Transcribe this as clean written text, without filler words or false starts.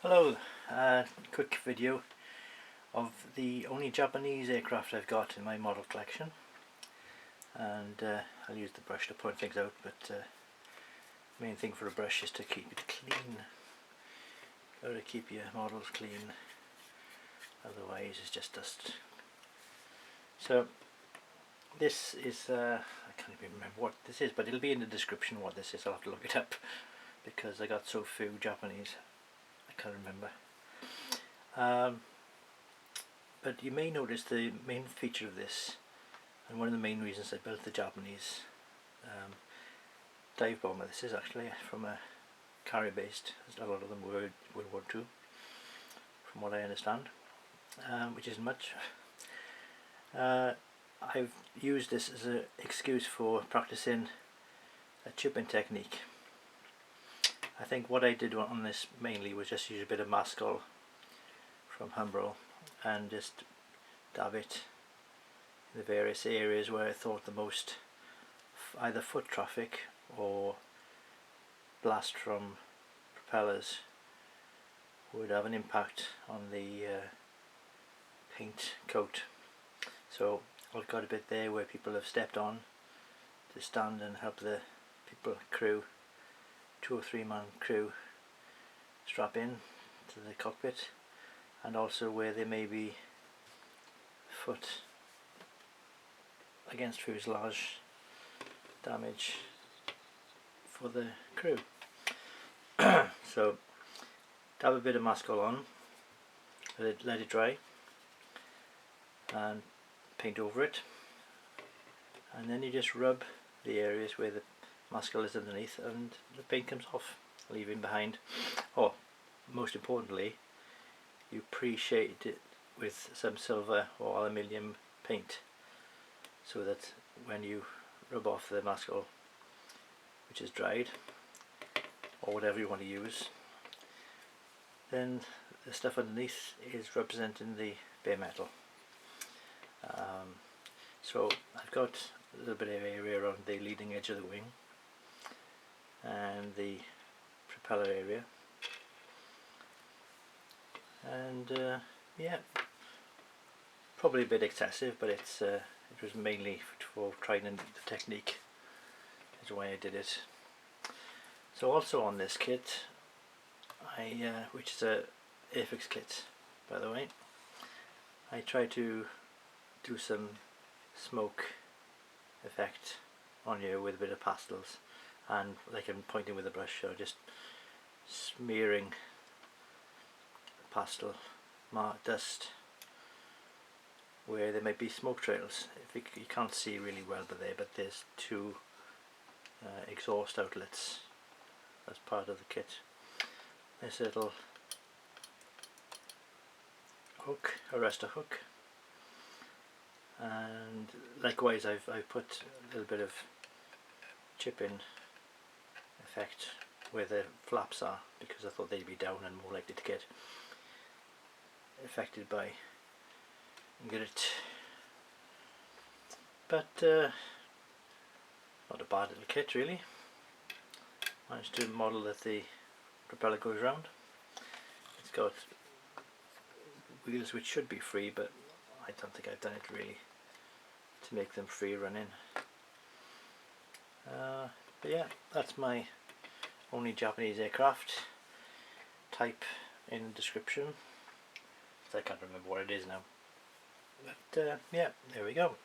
Hello, quick video of the only Japanese aircraft I've got in my model collection, and I'll use the brush to point things out, but main thing for a brush is to keep it clean. Got to keep your models clean, otherwise it's just dust. So this is, I can't even remember what this is, but it'll be in the description what this is. I'll have to look it up because I got so few Japanese. I can't remember. But you may notice the main feature of this, and one of the main reasons I built the Japanese dive bomber. This is actually from a carrier based, a lot of them were World War II, from what I understand, which isn't much. I've used this as an excuse for practicing a chipping technique. I think what I did on this mainly was just use a bit of Maskol from Humbrol and just dab it in the various areas where I thought the most either foot traffic or blast from propellers would have an impact on the paint coat. So I've got a bit there where people have stepped on to stand and help the crew, 2 or 3 man crew, strap in to the cockpit, and also where there may be foot against fuselage damage for the crew. So dab a bit of Maskol on, let it dry, and paint over it, and then you just rub the areas where the Maskol is underneath and the paint comes off, leaving behind, or most importantly, you pre-shade it with some silver or aluminium paint, so that when you rub off the Maskol, which is dried, or whatever you want to use, then the stuff underneath is representing the bare metal. So I've got a little bit of area around the leading edge of the wing and the propeller area, and yeah, probably a bit excessive, but it was mainly for trying the technique, is why I did it. So also on this kit, which is a Airfix kit by the way, I try to do some smoke effect on here with a bit of pastels, and like I'm pointing with a brush, so just smearing pastel dust where there might be smoke trails. You can't see really well but there's 2 exhaust outlets as part of the kit. This little hook, arrestor hook, and likewise I've put a little bit of chipping effect where the flaps are, because I thought they'd be down and more likely to get affected by grit. But not a bad little kit really. Managed to model that the propeller goes round. It's got wheels which should be free, but I don't think I've done it really to make them free running. But yeah, that's my only Japanese aircraft. Type in the description. I can't remember what it is now. But yeah, there we go.